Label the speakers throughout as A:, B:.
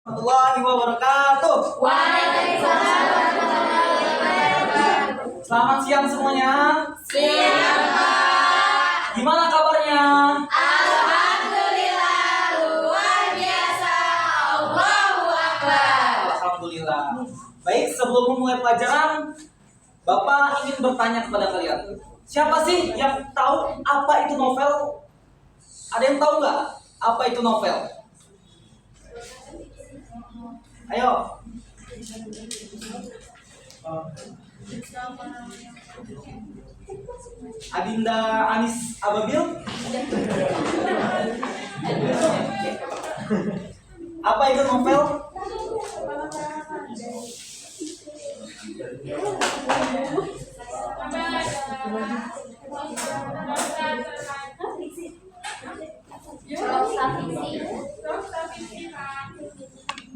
A: Warahmatullahi wabarakatuh.
B: Waalaikumsalam warahmatullahi wabarakatuh.
A: Selamat siang semuanya.
B: Siang, Pak.
A: Gimana kabarnya?
B: Alhamdulillah, luar biasa. Allahu Akbar.
A: Alhamdulillah. Baik, sebelum memulai pelajaran, Bapak ingin bertanya kepada kalian. Siapa sih yang tahu apa itu novel? Ada yang tahu nggak apa itu novel? Ayo. Adinda Anis Ababil. Apa itu novel?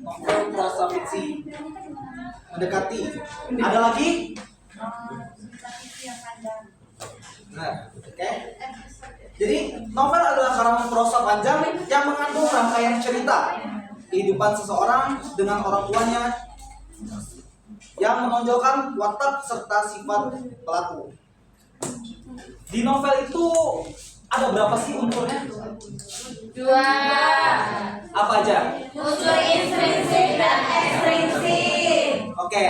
A: Novel prosa fiksi. Mendekati. Ada lagi? Nah, oke. Jadi novel adalah karangan prosa panjang yang mengandung rangkaian cerita kehidupan seseorang dengan orang tuanya yang menonjolkan watak serta sifat pelaku. Di novel itu ada berapa sih unsurnya?
B: 2.
A: Apa aja?
B: Unsur intrinsik dan ekstrinsik.
A: Oke.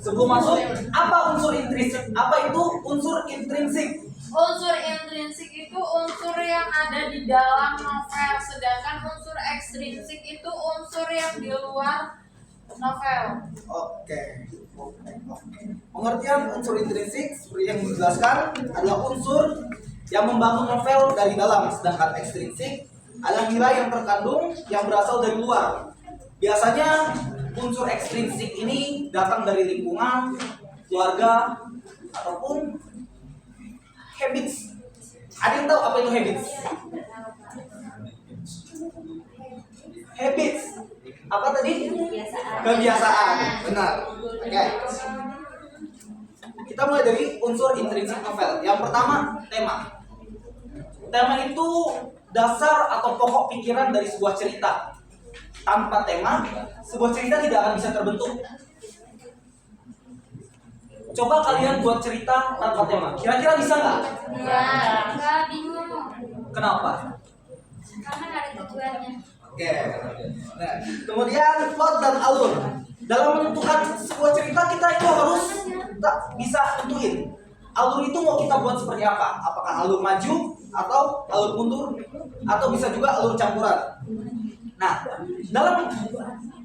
A: Sebelum masuk, apa unsur intrinsik? Apa itu unsur intrinsik?
C: Unsur intrinsik itu unsur yang ada di dalam novel, sedangkan unsur ekstrinsik itu unsur yang di luar novel.
A: Oke. Pengertian unsur intrinsik seperti yang dijelaskan adalah unsur yang membangun novel dari dalam, sedangkan ekstrinsik adalah nilai yang terkandung yang berasal dari luar. Biasanya unsur ekstrinsik ini datang dari lingkungan, keluarga, ataupun habits. Ada yang tahu apa itu habits? Habits. Apa tadi? Kebiasaan. Benar. Oke. Kita mulai dari unsur intrinsik novel. Yang pertama, tema. Tema itu dasar atau pokok pikiran dari sebuah cerita. Tanpa tema, sebuah cerita tidak akan bisa terbentuk. Coba kalian buat cerita tanpa tema. Kira-kira bisa nggak?
B: Enggak bingung.
A: Kenapa?
B: Karena enggak ada tujuannya.
A: Oke. Nah, kemudian plot dan alur. Dalam menentukan sebuah cerita kita itu harus bisa tentuin alur itu mau kita buat seperti apa. Apakah alur maju atau alur mundur atau bisa juga alur campuran. Nah, dalam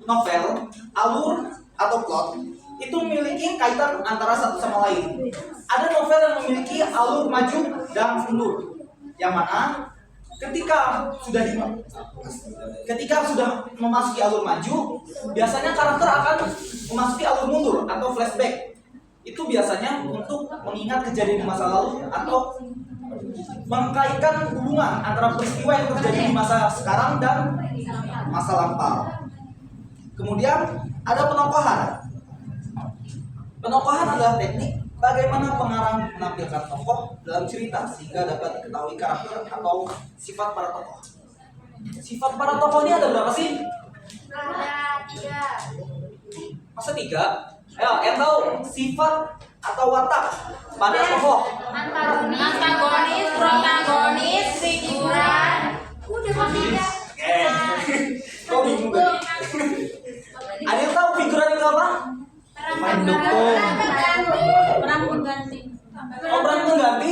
A: novel alur atau plot itu memiliki kaitan antara satu sama lain. Ada novel yang memiliki alur maju dan mundur, yang mana ketika sudah memasuki alur maju, biasanya karakter akan memasuki alur mundur atau flashback. Itu biasanya untuk mengingat kejadian di masa lalu atau mengkaitkan hubungan antara peristiwa yang terjadi di masa sekarang dan masa lampau. Kemudian ada penokohan. Penokohan adalah teknik bagaimana pengarang menampilkan tokoh dalam cerita sehingga dapat diketahui karakter atau sifat para tokoh. Sifat para tokoh ini ada berapa sih?
B: Ada 3.
A: Masa 3? Ayo, yang tahu sifat atau watak pada tokoh?
C: Antagonis, protagonis, figuran.
B: Udah kok 3.
A: Kok bingung kan? Ada yang tahu figuran itu apa?
D: Pendukung.
B: Peran pengganti.
A: Oh, peran pengganti?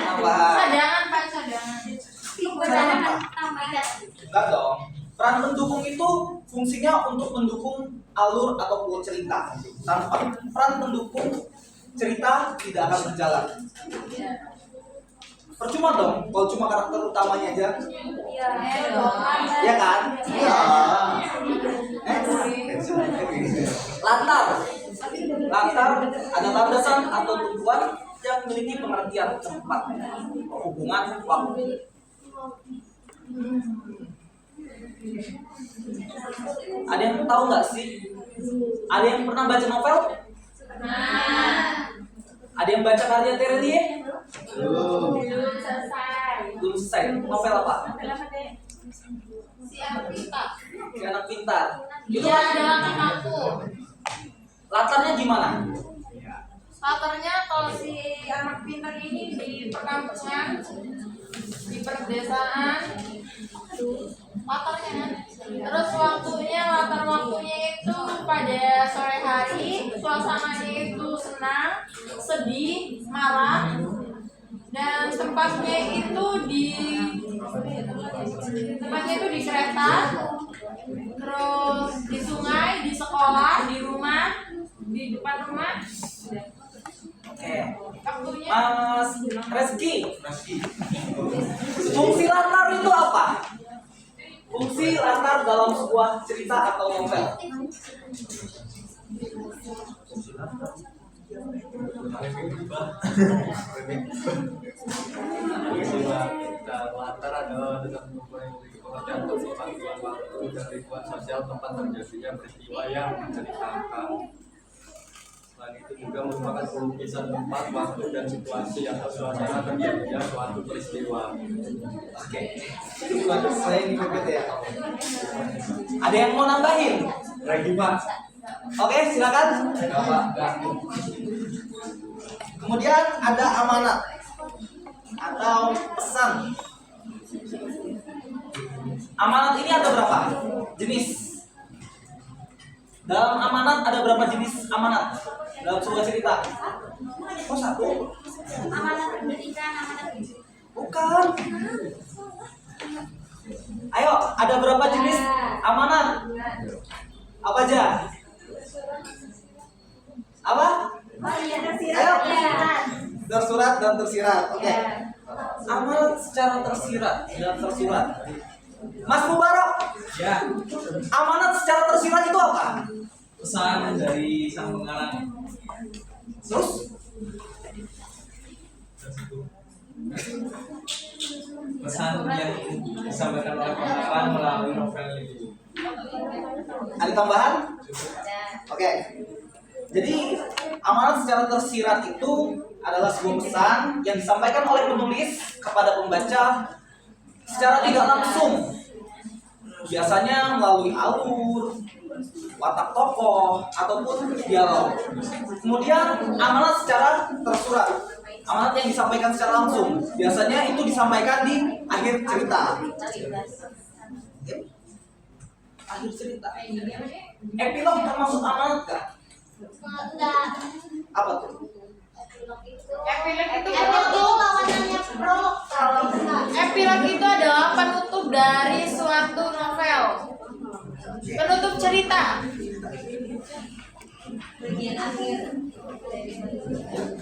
A: Tambahan.
C: Cadangan, Pak, cadangan.
B: Cadangan tambahkan.
A: Enggak dong. Peran pendukung itu fungsinya untuk mendukung alur atau plot cerita. Tanpa peran pendukung, cerita tidak akan berjalan. Percuma dong kalau cuma karakter utamanya aja.
B: Iya.
A: Ya kan? Iya. Latar. Latar adalah landasan atau tujuan yang memiliki pengertian tempat, hubungan waktu. Ada yang tahu nggak sih? Ada yang pernah baca novel? Ada yang baca karya Terelie?
D: Belum.
B: Belum selesai.
A: Belum selesai. Novel apa?
B: Novel apa deh?
C: Si anak pintar.
A: Si anak pintar. Itu
C: Dia adalah anakku.
A: latarnya gimana?
C: Latarnya kalau si anak pintar ini di perkampungan, di perdesaan, latarnya. Terus latar waktunya itu pada sore hari, suasananya itu senang, sedih, marah, dan tempatnya itu di kereta, terus di sungai, di sekolah, di rumah, di depan rumah.
A: Oke.
C: Waktunya
A: Mas Reski. Fungsi latar itu apa? Fungsi latar dalam sebuah cerita atau novel.
E: Latar adalah dengan memiliki pengertian atau pembagian waktu dan lingkungan sosial tempat terjadinya peristiwa yang menceritakan. Selain itu juga merupakan pelukisan tempat, waktu, dan situasi atau suasana terjadinya suatu peristiwa.
A: Oke. Itu bukan saya yang dipepet ya. Ada yang mau nambahin?
E: Lagi Pak.
A: Oke, silakan. Kemudian ada amanat atau pesan. Amanat ini ada berapa jenis? Dalam amanat ada berapa jenis amanat dalam sebuah cerita? Oh, satu.
B: Amanat pendidikan, amanat
A: Bukan. Ayo, ada berapa jenis amanat? Apa aja? Apa? Ayo. Tersurat dan tersirat. Oke. Amanat secara tersirat dan tersurat. Mas Mubarak,
D: Ya,
A: amanat secara tersirat itu apa?
D: pesan dari sang pengarang.
A: Terus?
D: Pesan yang disampaikan oleh pengarang melalui novel itu.
A: Ada tambahan? Oke. Jadi amanat secara tersirat itu adalah sebuah pesan yang disampaikan oleh penulis kepada pembaca secara tidak langsung. Biasanya melalui alur, watak tokoh, ataupun dialog. Kemudian amanat secara tersurat. Amanat yang disampaikan secara langsung. Biasanya itu disampaikan di akhir cerita. Akhir cerita. Epilog termasuk amanat nggak?
B: enggak.
A: Apa tuh?
C: epilog itu
B: Lawanannya prolog kalau enggak.
C: epilog itu adalah penutup dari suatu novel. Penutup cerita.
B: Bagian akhir.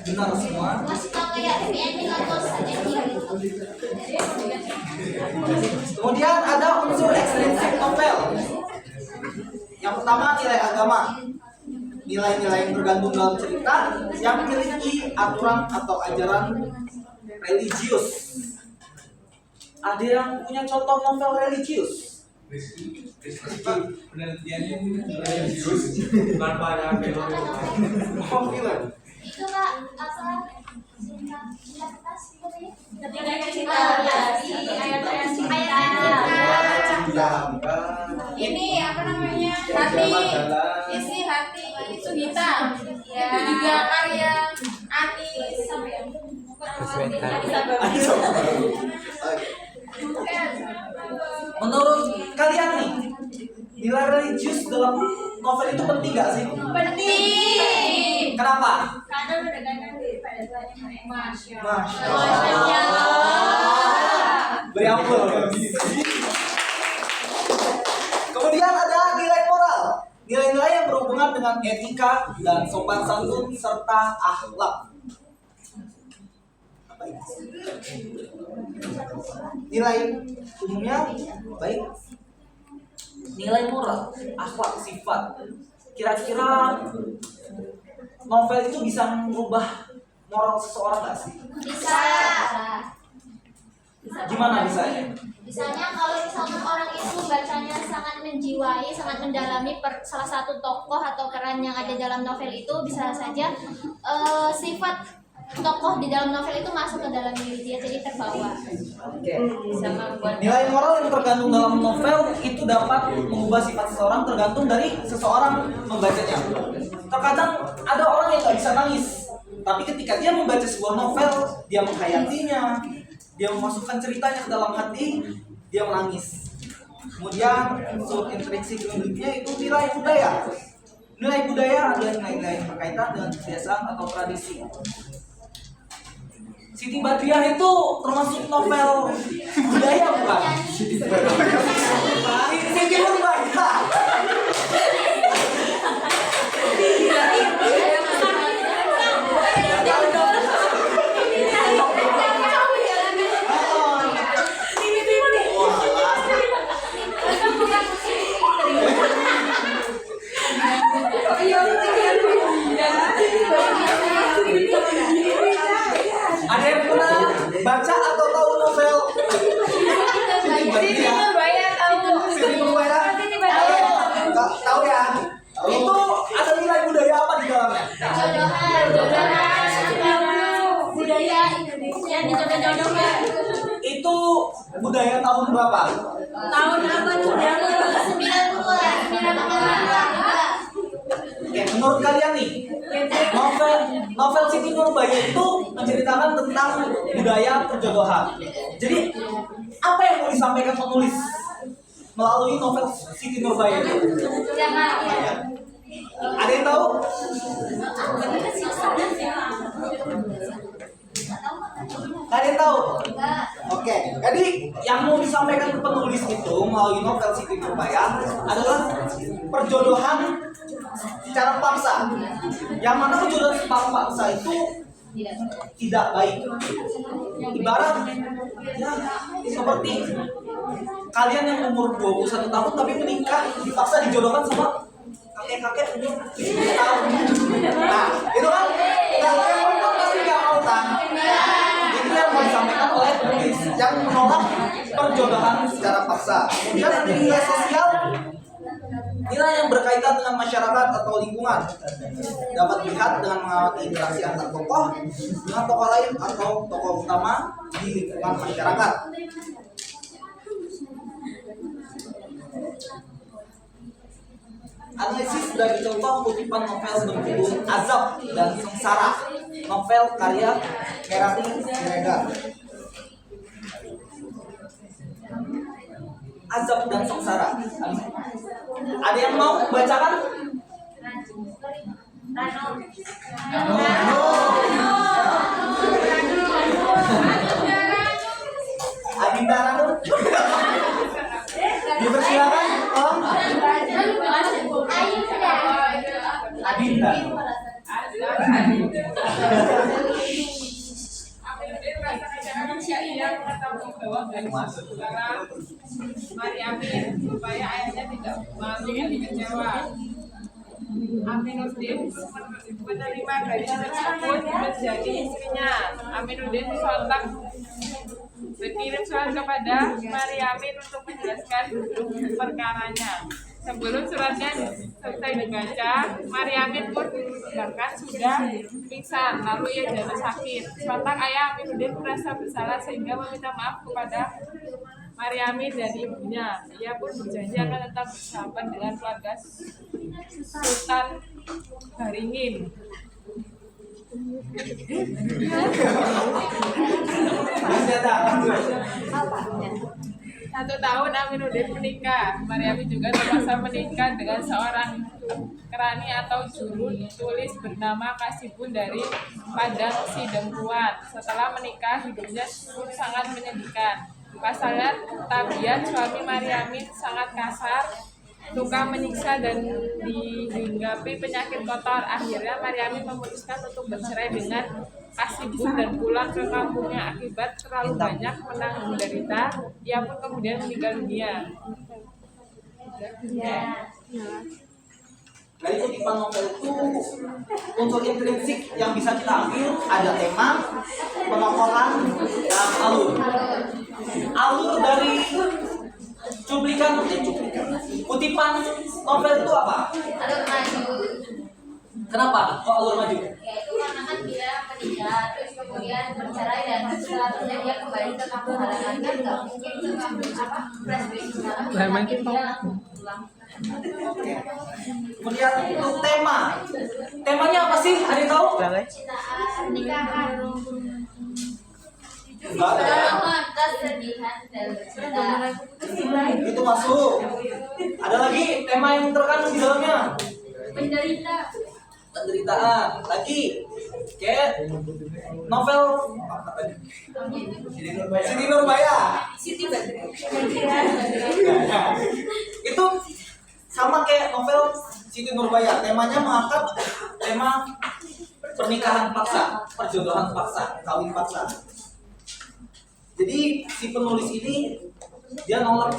A: Benar semua.
B: Masih kayak happy ending atau sad ending.
A: Kemudian ada unsur ekstrinsik novel. Yang pertama nilai agama. Nilai-nilai yang tergantung dalam cerita yang memiliki aturan atau ajaran religius. Ada yang punya contoh novel religius?
D: Penelitiannya
E: Religius. Bukan Pak yang film.
A: Oh, film.
B: Itu Kak, apa? Cinta kertas gitu ya.
C: Ketika cerita
B: Dari ayat-ayat cinta.
C: ini apa namanya, hati, isi hati itu hitam. Itu juga karya Ani
A: Menurut kalian nih, nilai religius dalam novel itu penting gak sih?
C: penting.
A: Kenapa?
B: Karena mendekatkan diri pada Tuhan yang Maha Esa.
A: Masya
B: Masya Allah.
A: Beri ampun. Kemudian ada nilai moral. Nilai-nilai yang berhubungan dengan etika dan sopan santun serta akhlak. Apa itu? Nilai umumnya baik. Nilai moral, akhlak, sifat. Kira-kira novel itu bisa merubah moral seseorang nggak sih?
B: Bisa.
A: Gimana bisanya?
B: Misalnya kalau misalkan orang itu bacanya sangat menjiwai, sangat mendalami salah satu tokoh atau peran yang ada dalam novel itu, bisa saja sifat tokoh di dalam novel itu masuk ke dalam diri dia, jadi terbawa.
A: Oke.
B: Sama buat
A: Nilai moral yang tergantung dalam novel itu dapat mengubah sifat seseorang tergantung dari seseorang membacanya. Terkadang ada orang yang nggak bisa nangis, tapi ketika dia membaca sebuah novel, dia menghayatinya, dia memasukkan ceritanya ke dalam hati, dia menangis. Kemudian unsur intrinsik berikutnya itu nilai budaya. Nilai budaya adalah nilai-nilai yang berkaitan dengan kebiasaan atau tradisi. Siti Badriah itu termasuk novel budaya bukan? Siti Nurbaya. Ada yang pernah baca atau tahu novel Siti Badriah? Siti Nurbaya? Tahu ya? Itu ada nilai budaya apa di dalamnya?
B: budaya Indonesia dijodoh-jodohkan.
A: Itu budaya tahun berapa?
B: Tahun apa tuh? 90-an.
A: Oke, menurut kalian nih, novel Siti Nurbaya itu menceritakan tentang budaya perjodohan. Jadi, apa yang mau disampaikan penulis melalui novel Siti Nurbaya itu? Ada yang tahu? Ada yang tahu? Oke, jadi yang mau disampaikan ke penulis itu melalui novel Siti Nurbaya adalah perjodohan secara paksa. Yang mana perjodohan secara paksa itu tidak baik. Ibarat ya seperti kalian yang umur 21 tahun tapi menikah dipaksa dijodohkan sama kakek-kakek umur 70 tahun. Nah, itu kan yang pasti nggak mau kan? Itu yang mau disampaikan oleh penulis yang menolak perjodohan secara paksa. Kemudian ada nilai sosial, nilai yang berkaitan dengan masyarakat atau lingkungan dapat dilihat dengan mengamati interaksi antar tokoh dengan tokoh lain atau tokoh utama di lingkungan masyarakat. Analisis sebagai contoh kutipan novel berjudul Azab dan Sengsara, novel karya Merati Siregar. Azab dan Sengsara. Ada yang mau bacakan? Adinda Ranu. Dipersilakan. Adinda.
C: Mari amin supaya ayahnya tidak malu dan kecewa. Aminuddin menerima gadis tersebut menjadi istrinya. Aminuddin sontak berkirim surat kepada Mariamin untuk menjelaskan duduk perkaranya. Sebelum suratnya selesai dibaca, Mariamin pun bahkan sudah pingsan, lalu ia jatuh sakit. Sontak ayah Aminuddin merasa bersalah sehingga meminta maaf kepada Mariamin dan ibunya. Ia pun berjanji akan tetap bersahabat dengan keluarga Sultan Baringin. Satu tahun Aminuddin menikah. Mariamin juga terpaksa menikah dengan seorang kerani atau juru tulis bernama Kasibun dari Padang Sidempuan. Setelah menikah, hidupnya pun sangat menyedihkan. Pasalnya tabiat suami Mariamin sangat kasar, suka menyiksa dan dihinggapi penyakit kotor. Akhirnya Mariamin memutuskan untuk bercerai dengan Kasibun dan pulang ke kampungnya. Akibat terlalu banyak menanggung derita, ia pun kemudian meninggal dunia.
A: Dari kutipan novel itu unsur intrinsik yang bisa kita ambil ada tema, penokohan, dan alur. Alur dari kutipan novel itu apa?
B: Alur maju.
A: Kenapa? Kok alur maju?
B: Ya itu karena kan dia menikah, terus kemudian bercerai dan setelahnya dia kembali ke kampung halaman kan nggak mungkin ke kampung flashback ke belakang tapi dia langsung pulang.
A: Oke. Kemudian untuk temanya apa sih? Ada yang tahu?
B: Cintaan, pernikahan,
A: Enggak ada.
B: kesedihan dan bercinta,
A: Itu masuk. Ada lagi tema yang terkandung di dalamnya.
B: menderita,
A: Penderitaan. Lagi. Kayak novel apa tadi? Siti Nurbaya. Nah, itu sama kayak novel Siti Nurbaya. Temanya mengangkat tema pernikahan paksa, perjodohan paksa, kawin paksa. Jadi si penulis ini dia nolak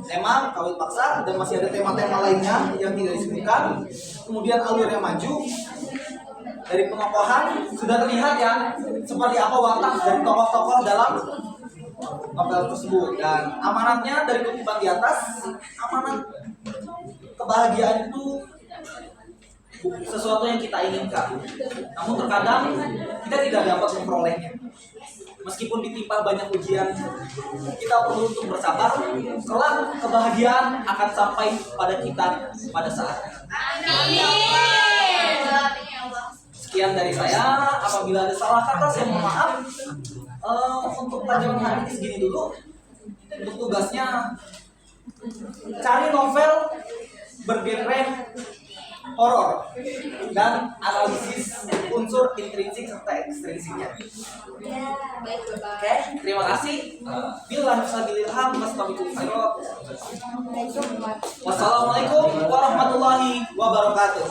A: tema kawin paksa dan masih ada tema-tema lainnya yang tidak disebutkan. Kemudian alurnya maju dari pengokohan sudah terlihat ya seperti apa watak dari tokoh-tokoh dalam novel tersebut, dan amanatnya dari kutipan di atas, amanat kebahagiaan itu sesuatu yang kita inginkan, namun terkadang kita tidak dapat memperolehnya. Meskipun ditimpa banyak ujian, kita perlu untuk bersabar. Kelak kebahagiaan akan sampai pada kita pada saatnya. Sekian dari saya. Apabila ada salah kata, saya mohon maaf. Untuk pelajaran hari ini segini dulu. Untuk tugasnya, cari novel bergenre horor dan analisis unsur intrinsik serta ekstrinsiknya. Oke, terima kasih. Bila fisabilillah, wassalamualaikum warahmatullahi wabarakatuh.